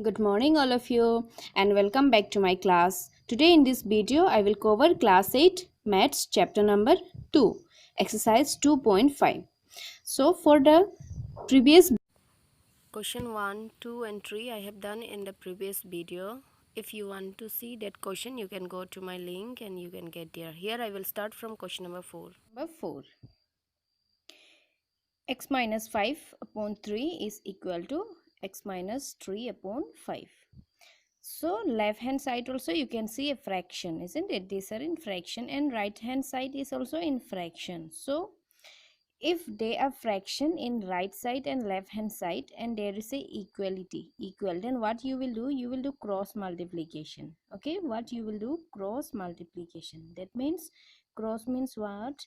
Good morning all of you and welcome back to my class. Today in this video I will cover class 8 maths chapter number 2 exercise 2.5. So for the previous question 1, 2 and 3 I have done in the previous video. If you want to see that question you can go to my link and you can get there. Here I will start from question number 4. Number 4. X minus 5 upon 3 is equal to x minus 3 upon 5. So left hand side also you can see a fraction, isn't it? These are in fraction, and right hand side is also in fraction. So if they are fraction in right side and left hand side and there is a equal, then what you will do? You will do cross multiplication. Okay, what you will do? Cross multiplication. That means cross means what?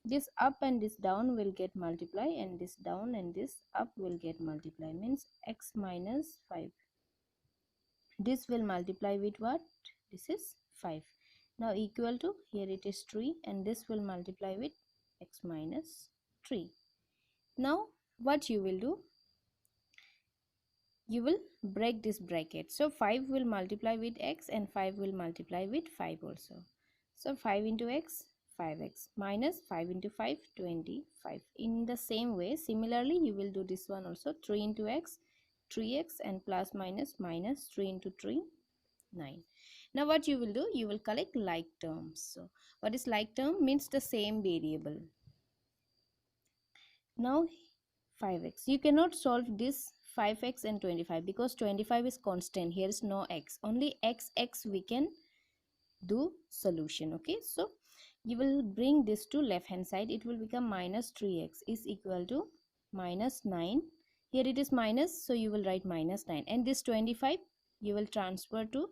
This up and this down will get multiply, and this down and this up will get multiply, means x minus 5. This will multiply with what? This is 5. Now equal to, here it is 3, and this will multiply with x minus 3. Now what you will do? You will break this bracket. So 5 will multiply with x and 5 will multiply with 5 also. So 5 into x, 5x, minus 5 into 5, 25. In the same way, similarly you will do this one also. 3 into x, 3x, and plus minus 3 into 3, 9. Now what you will do? You will collect like terms. So what is like term? Means the same variable. Now 5x. You cannot solve this 5x and 25 because 25 is constant. Here is no x. Only x we can do solution. Okay. So you will bring this to left hand side. It will become minus 3x is equal to minus 9. Here it is minus. So you will write minus 9. And this 25 you will transfer to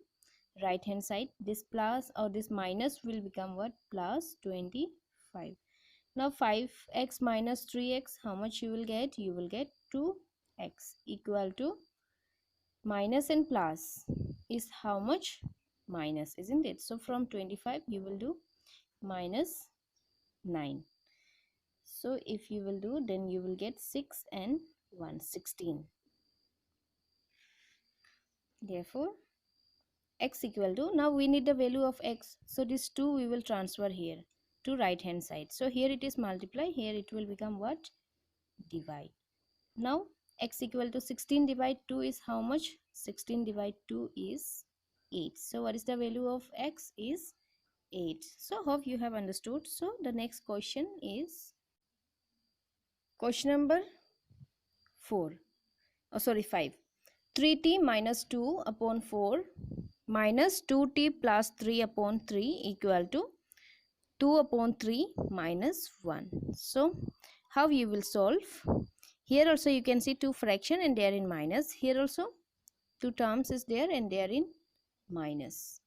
right hand side. This plus or this minus will become what? Plus 25. Now 5x minus 3x, how much you will get? You will get 2x equal to minus and plus is how much? Minus, isn't it? So from 25 you will do minus 9. So if you will do, then you will get 6 and 1, 16. Therefore x equal to, now we need the value of x, so this 2 we will transfer here to right hand side. So here it is multiply, here it will become what? Divide. Now x equal to 16 divide 2 is how much? 16 divide 2 is 8. So what is the value of x? Is 8. So hope you have understood. So the next question is question number 4. Oh sorry, 5. 3t minus 2 upon 4 minus 2t plus 3 upon 3 equal to 2 upon 3 minus 1. So how you will solve? Here also you can see two fraction and they are in minus. Here also two terms is there and they are in minus.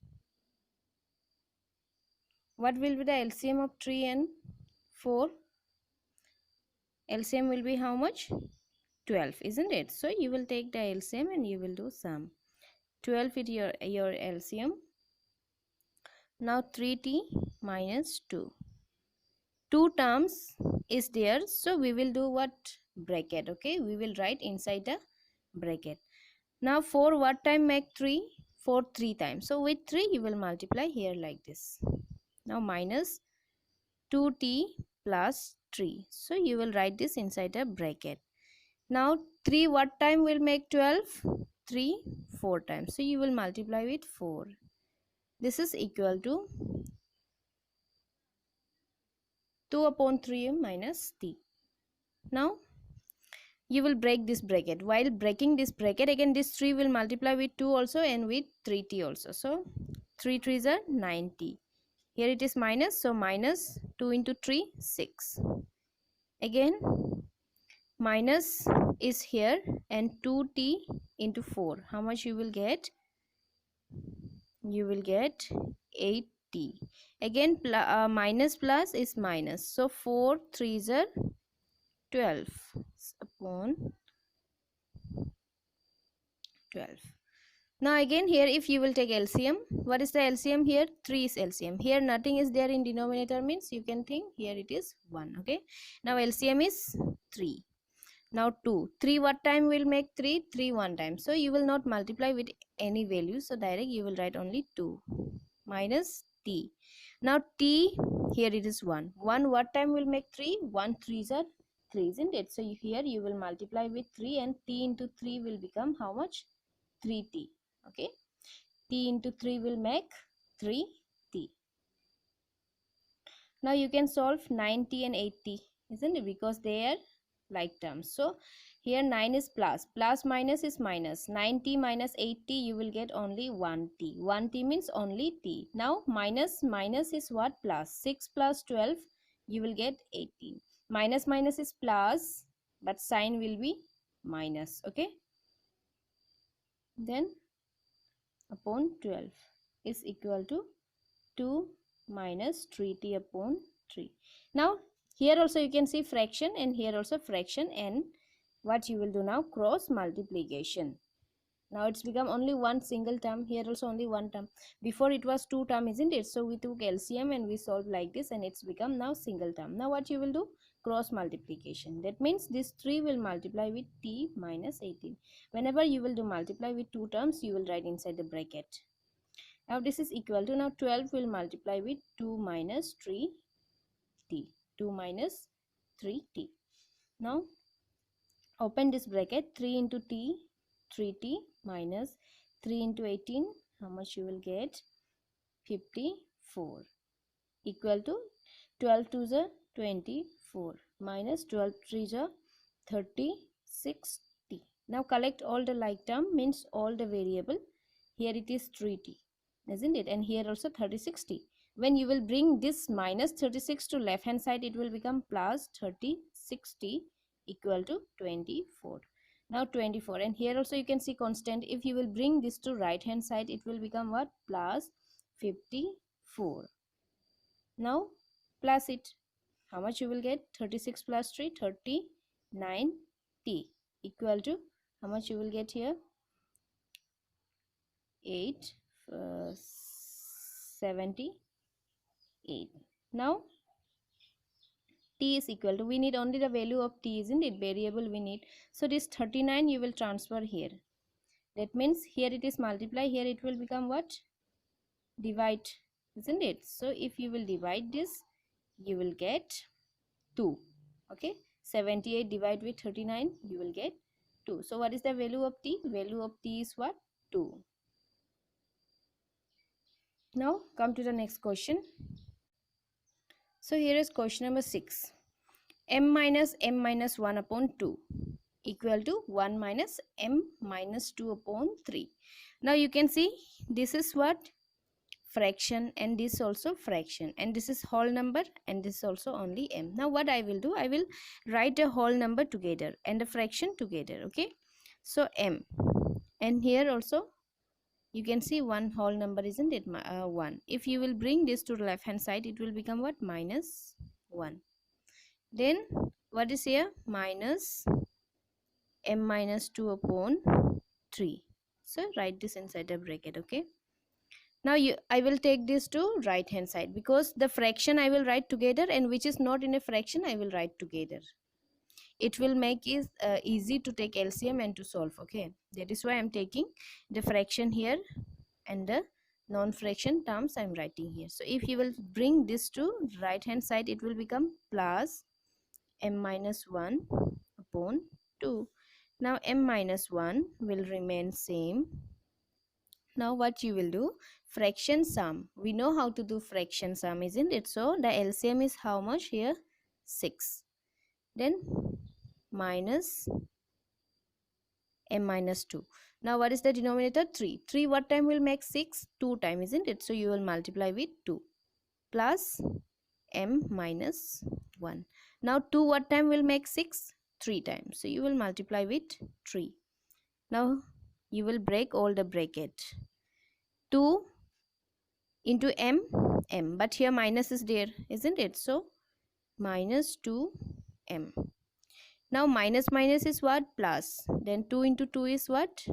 What will be the LCM of 3 and 4? LCM will be how much? 12, isn't it? So you will take the LCM and you will do sum. 12 is your LCM. Now 3t minus 2. Two terms is there, so we will do what? Bracket. Okay, we will write inside the bracket. Now 4 what time make 3? 4 3 times. So with 3 you will multiply here like this. Now minus 2t plus 3. So you will write this inside a bracket. Now 3 what time will make 12? 3 4 times. So you will multiply with 4. This is equal to 2 upon 3 minus t. Now you will break this bracket. While breaking this bracket, again this 3 will multiply with 2 also and with 3t also. So 3 3s are 9t. Here it is minus, so minus 2 into 3, 6. Again minus is here and 2t into 4. How much you will get? You will get 8t. Again minus plus is minus. So 4 3s are 12 upon 12. Now again here if you will take LCM, what is the LCM here? 3 is LCM. Here nothing is there in denominator, means you can think here it is 1. Okay. Now LCM is 3. Now 2. 3 what time will make 3? 3 one time. So you will not multiply with any value. So direct you will write only 2 minus t. Now t, here it is 1. 1 what time will make 3? 1 3s are 3, isn't it? So here you will multiply with 3 and t into 3 will become how much? 3t. Okay. T into 3 will make 3t. Now you can solve 9t and 8t, isn't it? Because they are like terms. So here 9 is plus. Plus minus is minus. 9t minus 8t, you will get only 1t. 1t means only t. Now minus is what? Plus. 6 plus 12, you will get 18. Minus is plus, but sign will be minus. Okay. Then upon 12 is equal to 2 minus 3t upon 3. Now here also you can see fraction and here also fraction, and what you will do now? Cross multiplication. Now it's become only one single term. Here also only one term. Before it was two term, isn't it? So we took LCM and we solved like this, and it's become now single term. Now what you will do? Cross multiplication. That means this 3 will multiply with t minus 18. Whenever you will do multiply with two terms, you will write inside the bracket. Now this is equal to, now 12 will multiply with 2 minus 3t. 2 minus 3t. Now open this bracket. 3 into t, 3t minus 3 into 18. How much you will get? 54. Equal to 12 to the 24 minus 12 3 the 36t. Now collect all the like term, means all the variable. Here it is 3t, isn't it? And here also 36t. When you will bring this minus 36 to left hand side, it will become plus 36t equal to 24. Now 24, and here also you can see constant. If you will bring this to right hand side, it will become what? Plus 54. Now plus it. How much you will get? 36 plus 3, 39t equal to, how much you will get here? 78. Now t is equal to, we need only the value of t, isn't it? Variable we need. So this 39 you will transfer here. That means here it is multiply, here it will become what? Divide, isn't it? So if you will divide this, you will get 2. Okay, 78 divide with 39, you will get 2. So what is the value of t? Value of t is what? 2. Now come to the next question. So here is question number 6. m minus 1 upon 2 equal to 1 minus m minus 2 upon 3. Now you can see this is what? Fraction, and this also fraction, and this is whole number, and this is also only m. Now what I will do? I will write a whole number together and a fraction together. Okay, so m, and here also you can see one whole number, isn't it? 1. If you will bring this to the left hand side, it will become what? Minus 1. Then what is here? Minus m minus 2 upon 3. So write this inside the bracket. Okay, now I will take this to right hand side, because the fraction I will write together, and which is not in a fraction I will write together. It will make it easy to take LCM and to solve. Okay, that is why I am taking the fraction here, and the non-fraction terms I am writing here. So if you will bring this to right hand side, it will become plus m minus 1 upon 2. Now m minus 1 will remain same. Now what you will do? Fraction sum. We know how to do fraction sum, isn't it? So the LCM is how much here? 6. Then minus m minus 2. Now what is the denominator? 3. 3 what time will make 6? 2 time, isn't it? So you will multiply with 2 plus m minus 1. Now 2 what time will make 6? 3 times. So you will multiply with 3. Now you will break all the bracket. 2 into m, but here minus is there, isn't it? So minus 2m. Now minus is what? Plus. Then 2 into 2 is what?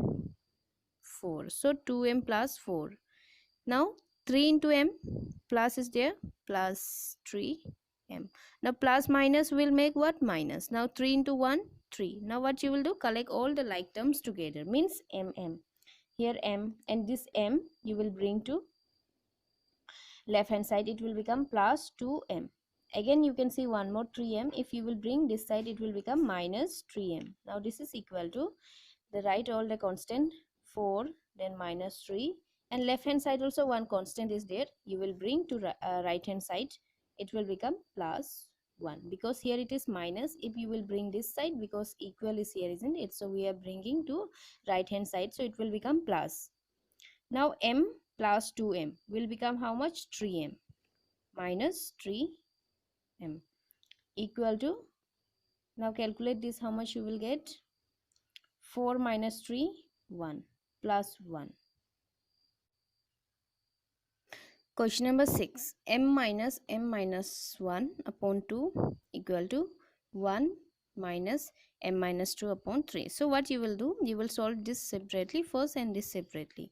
4. So 2m plus 4. Now 3 into m, plus is there, plus 3m. Now plus minus will make what? Minus. Now 3 into 1, 3. Now what you will do, collect all the like terms together, means mm. Here m and this m you will bring to left hand side, it will become plus 2m. Again you can see one more 3m. If you will bring this side, it will become minus 3m. Now this is equal to, the write all the constant 4, then minus 3, and left hand side also one constant is there. You will bring to right hand side, it will become plus 1, because here it is minus. If you will bring this side, because equal is here, isn't it? So we are bringing to right hand side, so it will become plus. Now m plus 2m will become how much? 3m minus 3m equal to, now calculate this, how much you will get? 4 minus 3, 1 plus 1. Question number 6. m minus 1 upon 2 equal to 1 minus m minus 2 upon 3. So what you will do, you will solve this separately first and this separately.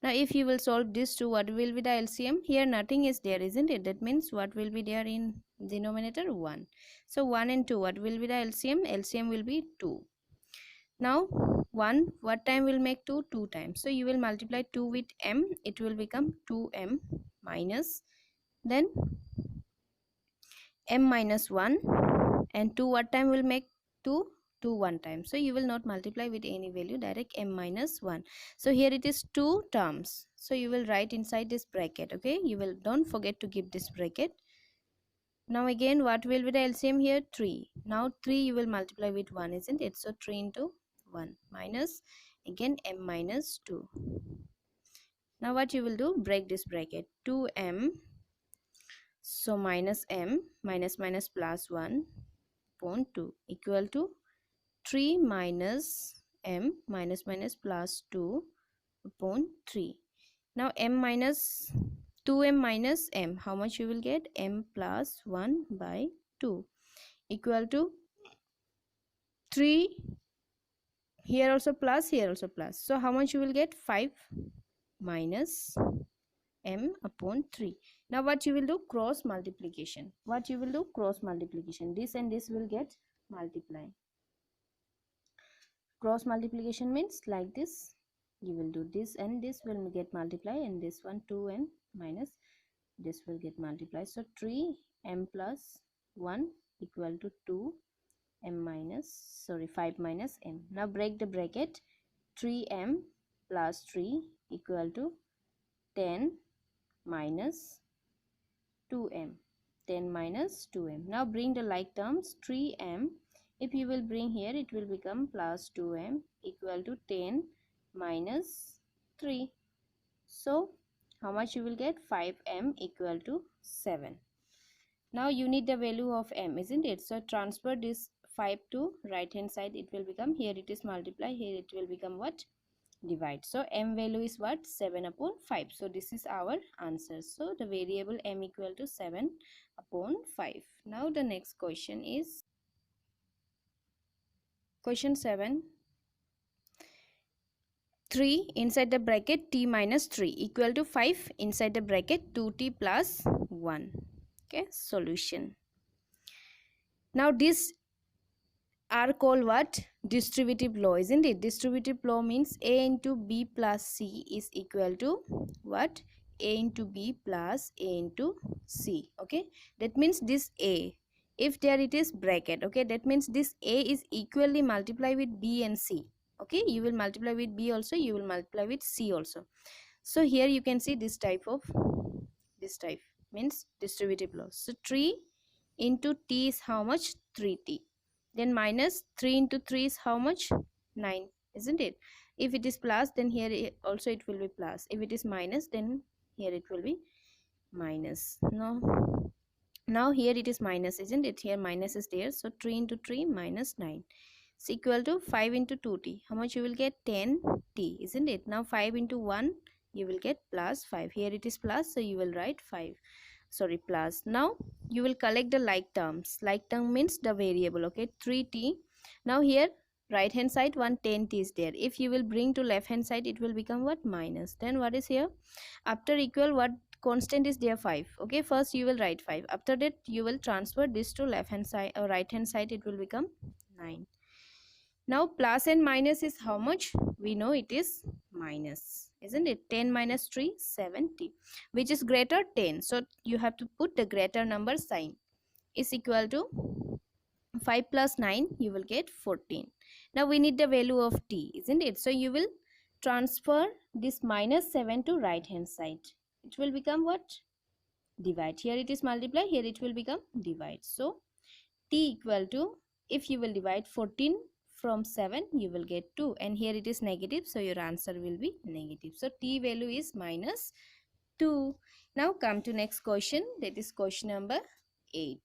Now if you will solve this two, what will be the LCM? Here nothing is there, isn't it? That means what will be there in denominator? 1. So 1 and 2, what will be the LCM? LCM will be 2. Now 1, what time will make 2? 2 times. So you will multiply 2 with m, it will become 2m minus, then m minus 1, and 2 what time will make 2? 2 one time. So you will not multiply with any value, direct m minus 1. So here it is 2 terms. So you will write inside this bracket, okay? You will, don't forget to give this bracket. Now again, what will be the LCM here? 3. Now 3 you will multiply with 1, isn't it? So 3 into 1 minus, again m minus 2. Now what you will do, break this bracket, 2m, so minus m, minus minus plus 1 upon 2 equal to 3 minus m, minus minus plus 2 upon 3. Now m minus 2m minus m, how much you will get? M plus 1 by 2 equal to 3, here also plus, here also plus. So how much you will get? 5 minus m upon 3. Now what you will do? Cross multiplication. What you will do? Cross multiplication. This and this will get multiplied. Cross multiplication means like this. You will do this and this will get multiplied, and this one 2m minus this will get multiplied. So 3m plus 1 equal to 2m minus, 5 minus m. Now break the bracket. 3m plus 3 equal to 10 minus 2m. 10 minus 2m. Now bring the like terms. 3m, if you will bring here, it will become plus 2m equal to 10 minus 3. So how much you will get? 5m equal to 7. Now you need the value of m, isn't it? So transfer this 5 to right hand side, it will become, here it is multiply, here it will become what? Divide. So m value is what? 7 upon 5. So this is our answer. So the variable m equal to 7 upon 5. Now the next question is question 7. 3 inside the bracket t minus 3 equal to 5 inside the bracket 2t plus 1. Okay, solution. Now this are called what? Distributive law, isn't it? Distributive law means a into b plus c is equal to what? A into b plus a into c. Okay, that means this a, if there it is bracket, okay, that means this a is equally multiplied with b and c. Okay, you will multiply with b also, you will multiply with c also. So here you can see this type means distributive law. So 3 into t is how much? 3t. Then minus 3 into 3 is how much? 9, isn't it? If it is plus, then here also it will be plus. If it is minus, then here it will be minus. Now here it is minus, isn't it? Here minus is there. So 3 into 3 minus 9 is equal to 5 into 2t. How much you will get? 10t, isn't it? Now 5 into 1 you will get plus 5. Here it is plus, so you will write 5. Plus. Now you will collect the like terms. Like term means the variable, okay? 3t. Now here right hand side 10t is there. If you will bring to left hand side, it will become what? Minus. Then what is here? After equal, what constant is there? 5. Okay, first you will write 5. After that you will transfer this to left hand side or right hand side, it will become 9. Now plus and minus is how much? We know it is minus, isn't it? 10 minus 3, 70. Which is greater? 10. So you have to put the greater number sign. Is equal to 5 plus 9, you will get 14. Now we need the value of t, isn't it? So you will transfer this minus 7 to right hand side. It will become what? Divide. Here it is multiply, here it will become divide. So t equal to, if you will divide 14 from 7, you will get 2, and here it is negative, so your answer will be negative. So t value is minus 2. Now come to next question, that is question number 8.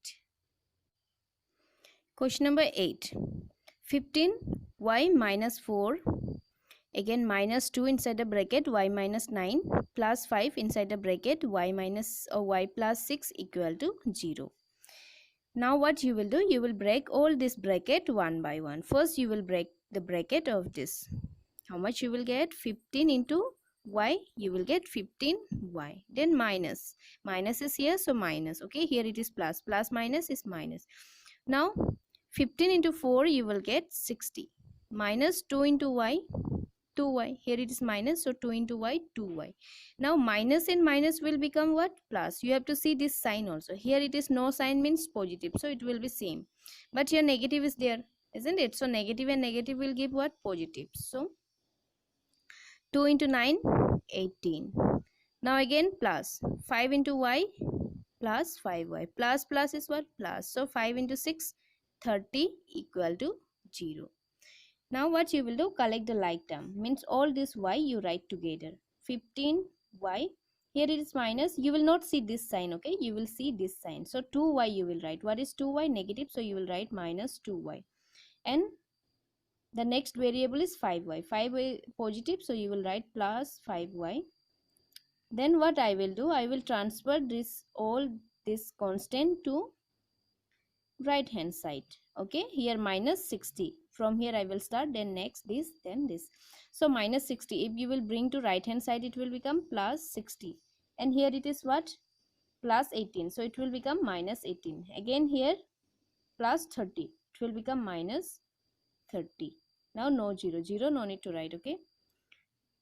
Question number 8. 15y minus 4, again minus 2 inside the bracket, y minus 9 plus 5 inside the bracket, y minus or y plus 6 equal to 0. Now what you will do, you will break all this bracket one by one. First you will break the bracket of this. How much you will get? 15 into y, you will get 15y. Then minus. Minus is here, so minus. Okay, here it is plus. Plus minus is minus. Now 15 into 4, you will get 60. Minus 2 into y, 2y. Here it is minus, so 2 into y, 2y. Now minus and minus will become what? Plus. You have to see this sign also. Here it is no sign, means positive, so it will be same. But here negative is there, isn't it? So negative and negative will give what? Positive. So 2 into 9, 18. Now again plus. 5 into y plus 5y. Plus plus is what? Plus. So 5 into 6, 30 equal to 0. Now what you will do, collect the like term, means all this y you write together. 15y, here it is minus, you will not see this sign, okay, you will see this sign. So 2y you will write. What is 2y? Negative, so you will write minus 2y. And the next variable is 5y. 5y positive, so you will write plus 5y. Then what I will do, I will transfer this all this constant to right hand side. Okay, here minus 60. From here I will start, then next this, then this. So minus 60, if you will bring to right hand side, it will become plus 60. And here it is what? Plus 18. So it will become minus 18. Again here plus 30. It will become minus 30. Now no 0. 0 no need to write, okay.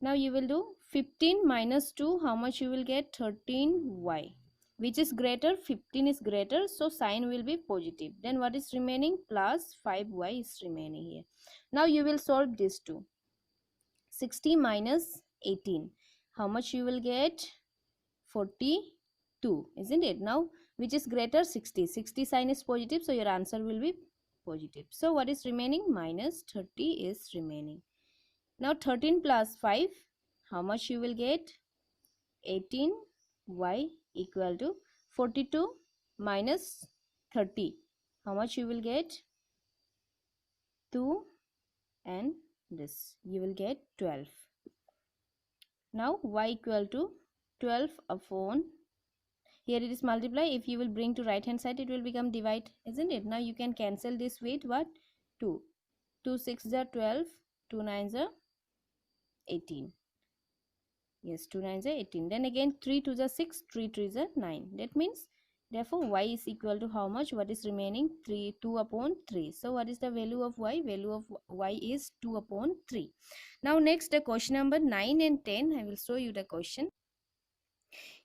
Now you will do 15 minus 2. How much you will get? 13y. Which is greater? 15 is greater, so sign will be positive. Then what is remaining? Plus 5y is remaining here. Now you will solve this two. 60 minus 18. How much you will get? 42, isn't it? Now which is greater? 60. 60 sign is positive, so your answer will be positive. So what is remaining? Minus 30 is remaining. Now 13 plus 5. How much you will get? 18y equal to 42 minus 30. How much you will get? 2 and this. You will get 12. Now y equal to 12 upon, here it is multiply. If you will bring to right hand side, it will become divide, isn't it? Now you can cancel this with what? 2. 2 6 are 12. 2 9 are 18. Yes, 2 9 are 18. Then again 3 2 are 6, 3 3 are 9. That means therefore y is equal to how much? What is remaining? 3, 2 upon 3. So what is the value of y? Value of y is 2 upon 3. Now next the question number 9 and 10. I will show you the question.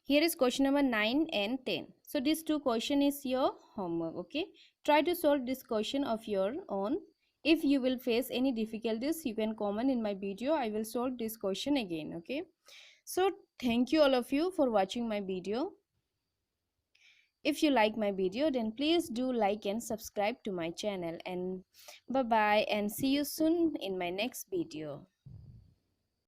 Here is question number 9 and 10. So these two question is your homework, okay. Try to solve this question of your own. If you will face any difficulties, you can comment in my video. I will solve this question again, okay. So thank you all of you for watching my video. If you like my video, then please do like and subscribe to my channel, and bye bye and see you soon in my next video.